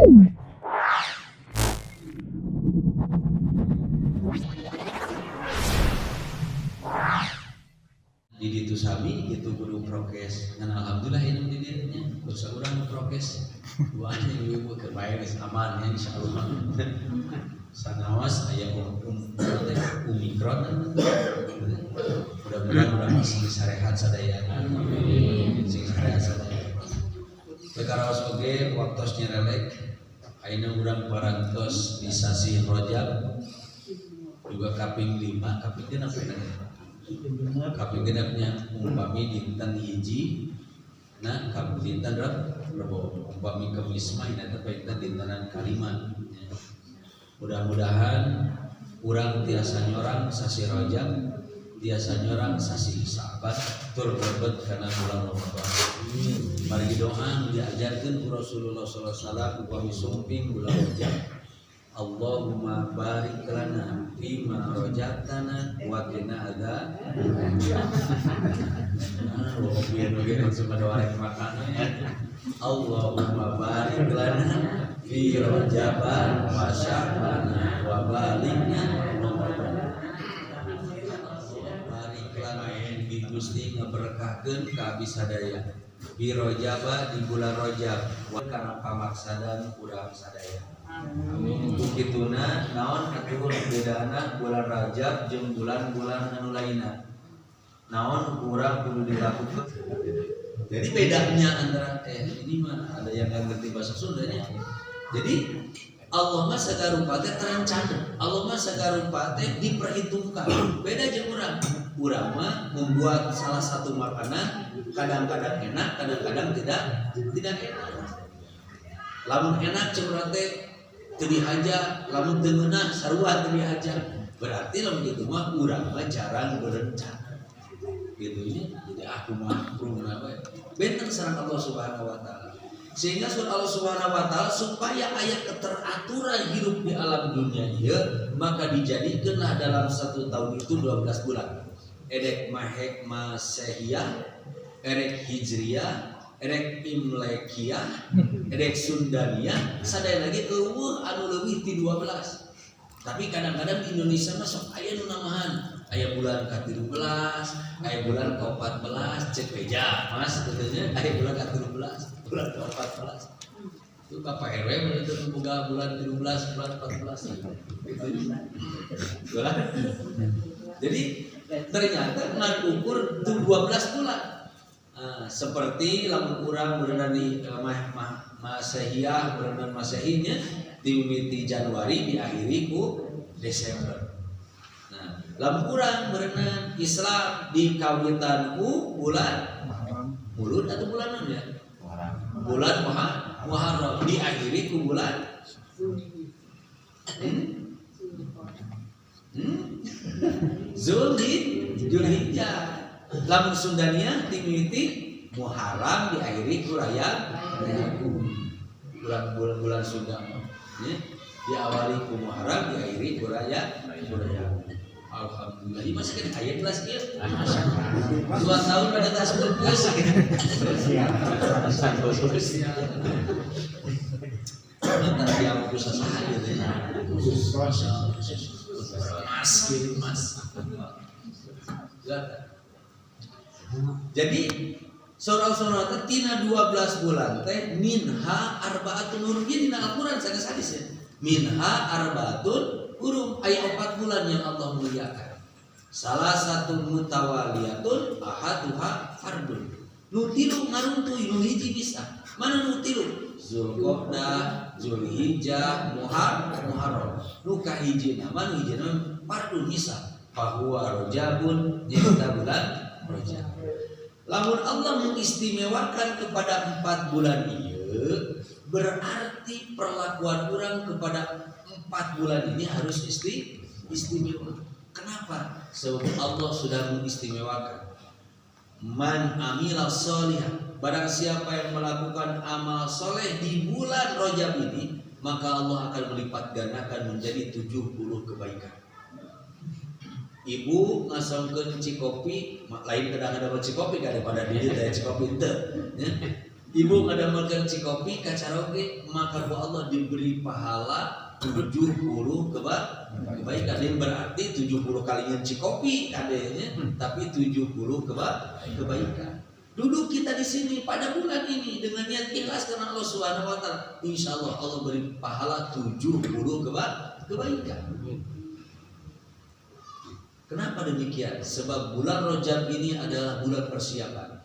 Di ditu sami itu kudu prokes. Dan alhamdulillah ini di dinya dosa urang prokes. Duanya ibu kebayang geus aman ya insyaallah. Sanawas aya Omikron. Mudah-mudahan urang sing sarehat sadaya. Sing sarehat sadaya. Tegaraos oge waktos nyerelek ayeuna urang parantos di sasi Rajab juga kaping 5 kaping genep kaping genepnya umpami dinten hiji nah kaping dinten Rebo umpami kemis mah ina teh dintenan kalima. Mudah-mudahan urang tiasa nyorang sasi Rajab tiasa nyorang sasi Sabat tur lebet kana bulan Ramadan. Mari doa diajarkeun ku Rasulullah sallallahu alaihi wasallam upami sumping bulan Rajab. Allahumma barik lana fima rajabtana wa qina adzaban. Allahumma barik lana fi rajaban wa sya'bana wa balikna barik lana di Gusti ngaberkahkeun ka abdi sadaya fi rajaba di bulan Rajab wa kana pamaksadan urang sadaya. Untuk kituna naon atuh bedana bulan Rajab jeung bulan-bulan anu lainna. Naon urang kudu dilakukeun. Jadi bedanya antara ini mah ada yang enggak ngerti bahasa Sundanya. Jadi Allah mah sagarupa teh terencana. Allah mah sagarupa teh diperhitungkan. Beda jeung urang. Urang mah membuat salah satu makanan kadang-kadang enak, kadang-kadang tidak enak. Lamun enak jeung urang teh teu dihaja, lamun teu meunah sarua teu dihaja. Berarti lamun kitu mah urang mah jarang berencana. Gitu nya. Jadi aku mah prumna we. Benteng sareng Allah Subhanahu wa taala. Sehingga surah Allah Subhanahu wa taala supaya aya keteraturan hidup di alam dunia ieu, maka dijadikeunlah dalam satu tahun itu 12 bulan. Edek Mahek Masehiyah, erek Hijriyah, erek Imlekiyah, erek Sundaniyah, sadaya lagi eueuh anu leuwih ti 12. Tapi kadang-kadang di Indonesia mah sok aya nu namahan, aya bulan ka-13, aya bulan ka-14, cek beja Mas sebetulnya aya bulan ka-13, bulan ka-14. Itu ka Pak RW mun itu boga bulan 13, bulan 14 gitu. Jadi ternyata ngan ukur itu 12 bulan. Seperti lamun urang berenang di Masehiyah berenang Masehinya dimimiti Januari diakhiri ku Desember. Nah, lamun urang berenang Islam dikawitan ku bulan Mulud atau bulan mana ya? Bulan Muharram diakhiri ku bulan Zulhijjah. Lamun Sundaniyah dimimiti Muharram diakhiri ku Rajab. Bulan Sunda ya. Diawali ku Muharram diakhiri ku Rajab. Alhamdulillah. Ini masih kan ayat belas ya. 2 tahun pada tas bungkus. Nanti dia mau khusus saja deh. Mas. Jadi saudara-saudara tina 12 bulan teh minha arbaatun hurum dina Al-Qur'an sanes hadis ya. Minha arbaatun hurum aya 4 bulan yang Allah muliakan. Salah satu mutawaliyatun ahaduha fardun. Nu tilu ngaruntuy nu hiji bisa. Mana nu tilu? Zulqa'dah, Zulhijjah, Muharram. Nu kahijina mana hijina fardun bisa. Fahuwa Rajabun nyata bulan Rajab. Lamun Allah mengistimewakan kepada 4 bulan ieu, berarti perlakuan orang kepada 4 bulan ini harus istimewa. Kenapa? Sebab Allah sudah mengistimewakan. Man amila sholihan, barang siapa yang melakukan amal soleh di bulan Rajab ini, maka Allah akan melipat gandakan menjadi 70 kebaikan. Ibu ngasongkeun cikopi lain kadang-kadang cikopi daripada dia dari cikopi teu ya. Ibu ngadamelkeun cikopi ka karaoke, maka ku Allah diberi pahala 70 kebaikan. Ini berarti 70 kali nyen cikopi kadenya, tapi 70 kebaikan. Duduk kita di sini pada bulan ini dengan niat ikhlas karena Allah Subhanahu wa taala, insyaallah Allah beri pahala 70 kebaikan. Kenapa demikian? Sebab bulan Rajab ini adalah bulan persiapan.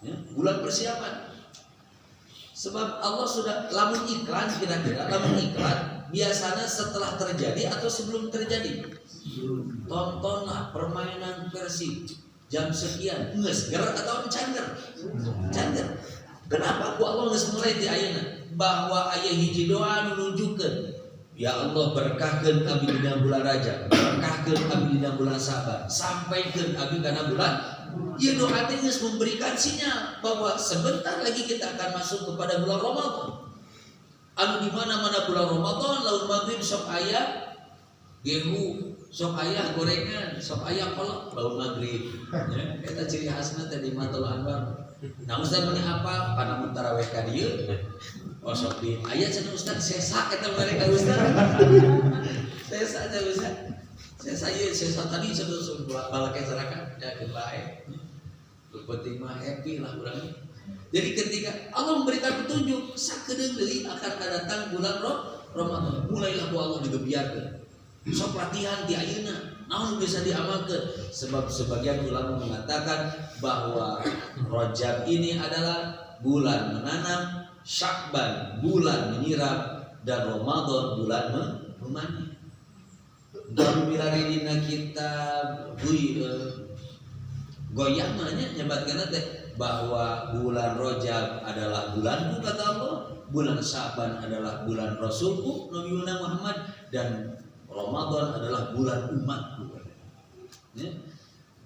Ya, bulan persiapan. Sebab Allah sudah lamun iklan, kira-kira lamun iklan biasanya setelah terjadi atau sebelum terjadi. Tontonlah permainan Persib jam sekian, geus ger atau canger? Canger. Kenapa ku Allah geus mulai di ayeuna bahwa aya hiji doa nunjukkeun, ya Allah berkahkeun abdi dina bulan Rajab, berkahkeun abdi dina bulan Sabar, sampaikeun abdi kana bulan. Ya doa teh geus memberikan sinyal bahwa sebentar lagi kita akan masuk kepada bulan Ramadan. Anu di mana-mana bulan Ramadan laun maghrib sok aya gehu, sok aya gorengan, sok aya kolak laun maghrib. Ya, eta ciri khasna teh di Matul Anwar. Nah, Ustaz meni apa? Kana mun tarawih ka dieu. Oh, sok di aya cenah Ustaz sesa eta mereka Ustaz. Sesa aja Ustaz. Sesa tadi sebelum balake sarakan ya ke bae. Penting mah happy lah urang. Jadi ketika Allah memberikan petunjuk sakedeung deui akan datang bulan Ramadan, mulailah ku Allah digebiarkeun. Sok latihan di ayeuna, naon bisa diamalkeun? Sebab sebagian ulama mengatakan bahwa Rajab ini adalah bulan menanam, Syakban bulan menyiram, dan Ramadan bulan memani. Dan bila dina kita goyang namanya nyebatkeun teh bahwa bulan Rajab adalah bulanku kata Allah, bulan Sya'ban adalah bulan Rasulku Nabi Muhammad, dan Ramadan adalah bulan umatku. Ya,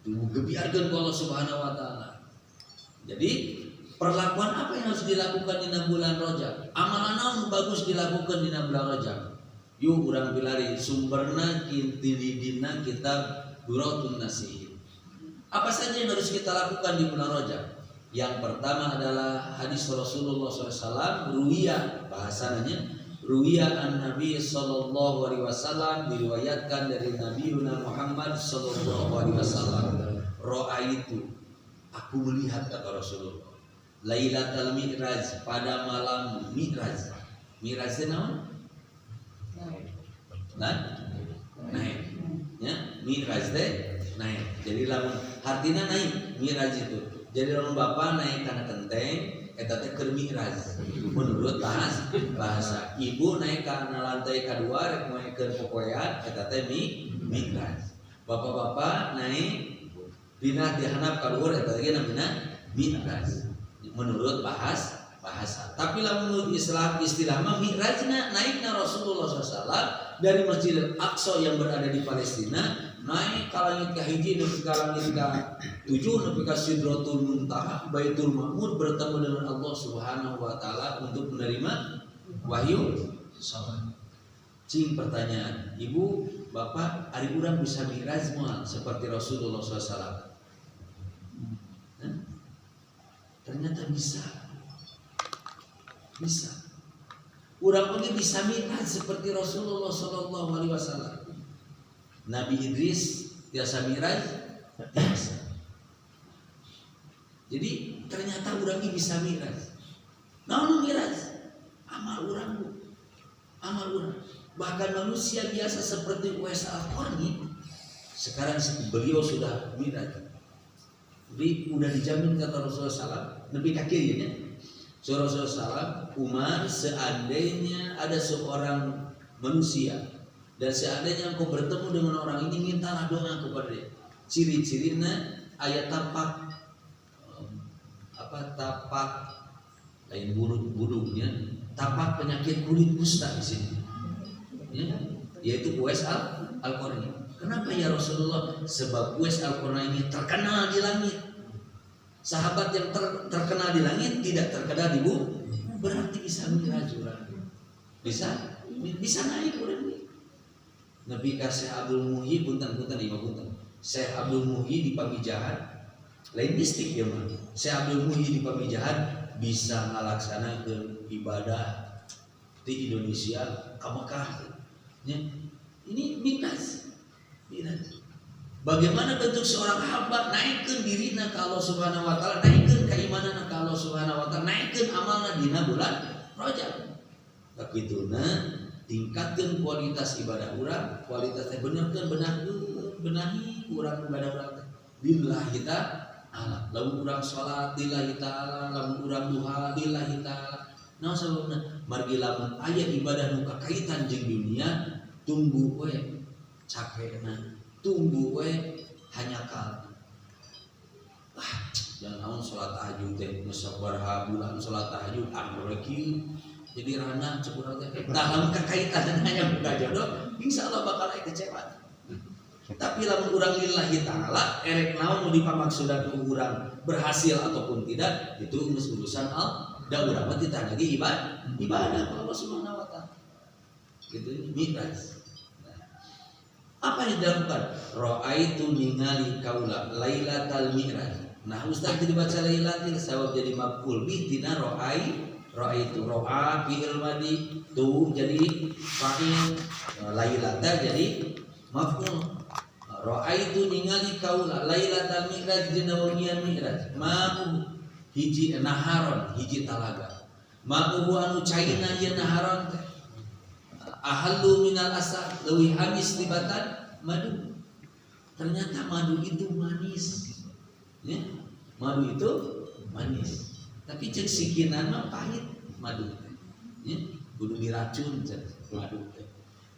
digebiarkeun ku Allah Subhanahu wa taala. Jadi perlakuan apa yang harus dilakukan di bulan Rajab? Amalan naon bagus dilakukan di bulan Rajab? Yuk urang pilari sumberna dina kitab Duratun Nasihin. Apa saja yang harus kita lakukan di bulan Rajab? Yang pertama adalah hadis Rasulullah SAW, ruwiya bahasanya, ruwiya an Nabi Sallallahu Alaihi Wasallam, diriwayatkan dari Nabi Muhammad Sallallahu Alaihi Wasallam. Ro'a itu, aku melihat kata Rasulullah, Lailatul Mi'raj, pada malam Mi'raj. Mi'raj itu naon? Naik. Ya, Mi'raj teh naik. Jadi lamun artinya naik Mi'raj itu. Jadi lamun bapak naik kana genteng eta teh keur Mi'raj. Menurut bahasa ibu naik kana lantai kedua rek maenkeun pokoean eta teh Mi'raj. Bapak-bapak naik dina dihanap ka luhur eta teh namina Mi'raj. Menurut bahasa. Tapi lamun istilah mah Mi'rajna naikna Rasulullah SAW dari Masjidil Aqsa yang berada di Palestina naik ke langit kahiji nepi ka langit ka-7 nepi ka Sidratul Muntaha Baitul Ma'mur bertemu dengan Allah Subhanahu wa taala untuk menerima wahyu salat. Cing pertanyaan, Ibu, Bapak, ari urang bisa Mi'raj moal seperti Rasulullah SAW? Ternyata bisa. Urang oge bisa Mi'raj seperti Rasulullah Sallallahu Alaihi Wasallam. Nabi Idris biasa Mi'raj, biasa. Jadi ternyata urang bisa Mi'raj. Naon Mi'raj? Amal urang. Bahkan manusia biasa seperti Uwais Al-Qarni sekarang beliau sudah Mi'raj. Jadi udah dijamin kata Rasulullah SAW, lebih kaki ya. Rasulullah SAW, Umar, seandainya ada seorang manusia dan seandainya engkau bertemu dengan orang ini, mintalah doa kepada dia. Ciri-cirinya ayat tapak lain burungnya, tapak penyakit kulit kusta di sini, ya, yaitu Uwais Al-Qarni. Kenapa ya Rasulullah? Sebab Uwais Al-Qarni ini terkenal di langit. Sahabat yang terkenal di langit tidak terkenal di bumi, berarti bisa Mi'raj urang. Bisa naik urang. Nabi ka Syekh Abdul Muhyi punten Syekh Abdul Muhyi di Pamijahan, lain mistik ya mah. Syekh Abdul Muhyi di Pamijahan bisa ngalaksanakeun ibadah di Indonesia ka Mekah. Ya. Ini minas. Bagaimana bentuk seorang hamba naikkeun dirina ka Allah Subhanahu wa taala, naikkeun keimananna ka Allah Subhanahu wa taala, naikkeun amalna dina bulan Rajab. Sakituna tingkatkeun kualitas ibadah urang, kualitasnya benerkeun benahi urang ibadah urang teh. Lillahi ta'ala. Lamun urang salat lillahi ta'ala, lamun urang duha lillahi ta'ala. Naon sababna? Margi lamun aya ibadah nu kakaitan jeung dunia, tunggu we capekna, tunggu we hanyakal. Jangan naon salat tahajud teh sabaraha bulan salat tahajud amrek jadi rana cepurang teh. Tah lamun kakaitan hanya buka jodoh, insyaallah bakal kecewa. Tapi lamun urang lillahi ta'ala erek naon nu dipamaksudan ku urang berhasil ataupun tidak itu geus urusan da urang mah ditanya ge ibadah Allah Subhanahu wa taala. Gitu mi'raj. Apa yang dilakukan? Ra'aitu ningali kaula lailatal mi'raj. Nah, ustaz jadi baca lailatil sabab jadi maf'ul bih tina ra'aitu ra'a fi'il madi tu jadi fa'il lailata jadi maf'ul. Ra'aitu ningali kaula lailatal mi'raj dina wengian mi'raj. Ma'u hiji naharon hiji talaga. Ma'u anu caina ieu naharon teh. Ahallu minal asal leuwih hamis tibatan madu. Ternyata madu itu manis. Ya? Madu itu manis. Tapi cek sikinan mah pahit madu. Ya? Kudu diracun cek madu.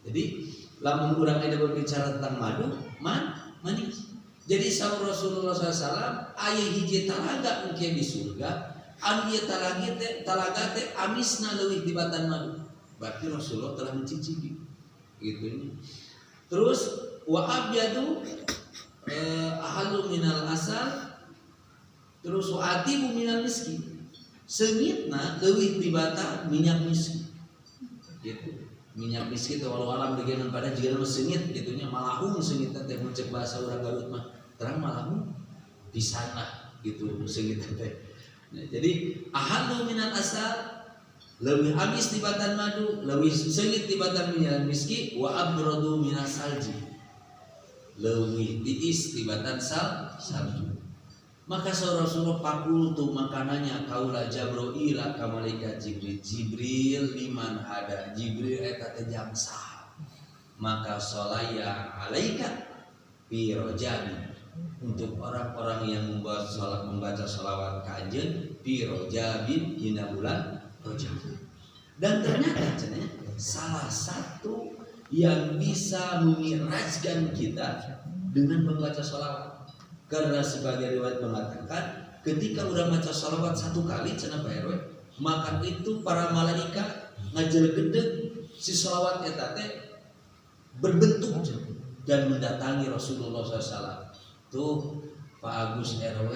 Jadi lamun urang aya berbicara tentang madu, manis. Jadi saur Rasulullah SAW aya hiji talaga engke di surga, anu ieu talaga teh amisna leuwih tibatan madu. Berarti Rasulullah telah mencicipi gitu. Terus wa abyadu ahalu minal asal, terus wa atibu minal miski, seungitna leuwih tibata minyak miski gitu. Minyak miski teh walau alam digeun pada jiga seungit gitunya malahung seungit teh mun cek bahasa urang Garut mah terang malahung pisanna gitu seungit teh. Nah, jadi ahalu minal asal leuwih habis tibatan madu, leuwih seungit tibatan minyak miski, wa abradu minas salji, leuwih tiis tibatan salju. Maka Rasulullah pakultu makanannya kaula Jibril ka malaikat Jibril liman ada Jibril eta teh jam saha. Maka sholaya alaika fi rojabi, untuk orang-orang yang membaca sholawat ka anjeun fi rojabin dina bulan Rajab. Dan ternyata salah satu yang bisa memirajkan kita dengan membaca sholawat. Karena sebagai riwayat mengatakan ketika udah baca sholawat satu kali cenah Pak RW, maka itu para malaikat ngajelgedeg si sholawat eta teh berbentuk dan mendatangi Rasulullah SAW. Tuh Pak Agus RW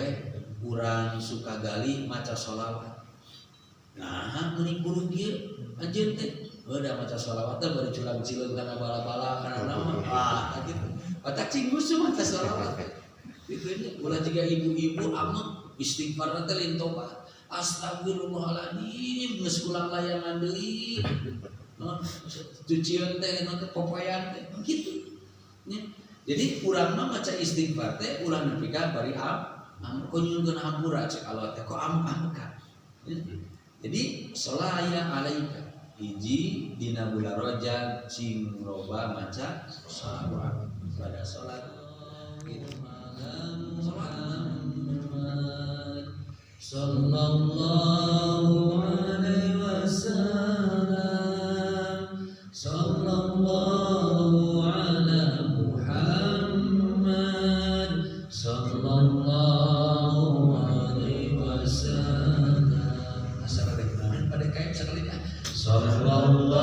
urang suka gali maca sholawat. Nah, kuning kudu kieu anjeun teh udah maca sholawat teh bari culang-cileung kana bala-bala kana naon kitu. Otak cingus maca sholawat. Itu nya ulah jiga ibu-ibu amat istighfar teh lain tobat. Astagfirullahaladzim geus ulang layangan deui. Cucieun teh na teh popoyan teh kitu. Nya. Jadi urang mah maca istighfar teh ulah nepi ka bari konyulkeun hampura cek Allah teh kok am-amkan. Jadi sholaya alaika hiji dina bulan Rajab cing loba maca sholawat pada sholat itu malam Muhammad sallallahu alaihi wasallam sallallahu ala Muhammad sallallahu alaihi wasallam. Sallallahu